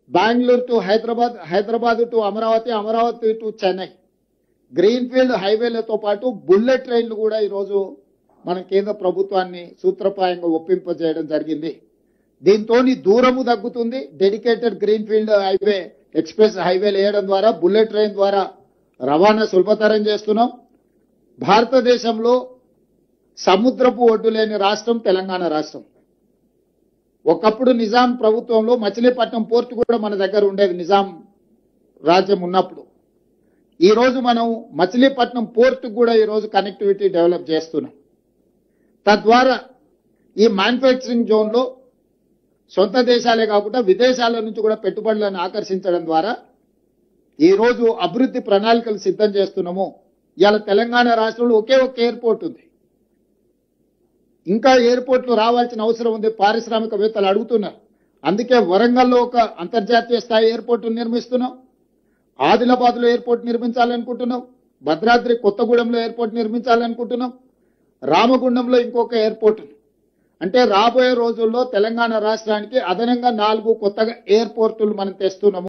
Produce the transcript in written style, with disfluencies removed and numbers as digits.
Bengaluru to Hyderabad, Hyderabad to Amaravati, Amaravati to Chennai greenfield హైవేలతో పాటు bullet ట్రైన్లు కూడా ఈరోజు మన కేంద్ర ప్రభుత్వాన్ని సూత్రప్రాయంగా ఒప్పింపజేయడం జరిగింది. దీంతో దూరము తగ్గుతుంది. డెడికేటెడ్ గ్రీన్ఫీల్డ్ హైవే, ఎక్స్ప్రెస్ హైవేలు వేయడం ద్వారా, బుల్లెట్ ట్రైన్ ద్వారా రవాణా సులభతరం చేస్తున్నాం. భారతదేశంలో సముద్రపు ఒడ్డు లేని రాష్ట్రం తెలంగాణ రాష్ట్రం. ఒకప్పుడు నిజాం ప్రభుత్వంలో మచిలీపట్నం పోర్టు కూడా మన దగ్గర ఉండేది, నిజాం రాజ్యం ఉన్నప్పుడు. ఈ రోజు మనం మచిలీపట్నం పోర్టు కూడా ఈ రోజు కనెక్టివిటీ డెవలప్ చేస్తున్నాం. తద్వారా ఈ మ్యానుఫ్యాక్చరింగ్ జోన్ లో సొంత దేశాలే కాకుండా విదేశాల నుంచి కూడా పెట్టుబడులను ఆకర్షించడం ద్వారా ఈ రోజు అభివృద్ధి ప్రణాళికలు సిద్ధం చేస్తున్నాము. ఇవాళ తెలంగాణ రాష్ట్రంలో ఒకే ఒక ఎయిర్పోర్ట్ ఉంది. ఇంకా ఎయిర్పోర్ట్లు రావాల్సిన అవసరం ఉంది, పారిశ్రామికవేత్తలు అడుగుతున్నారు. అందుకే వరంగల్లో ఒక అంతర్జాతీయ స్థాయి ఎయిర్పోర్ట్ నిర్మిస్తున్నాం, ఆదిలాబాద్ లో ఎయిర్పోర్ట్ నిర్మించాలనుకుంటున్నాం, భద్రాద్రి కొత్తగూడెంలో ఎయిర్పోర్ట్ నిర్మించాలనుకుంటున్నాం, రామగుండంలో ఇంకొక ఎయిర్పోర్ట్. అంటే రాబోయే రోజుల్లో తెలంగాణ రాష్ట్రానికి అదనంగా 4 కొత్తగా ఎయిర్పోర్టులు మనం తెస్తున్నాము.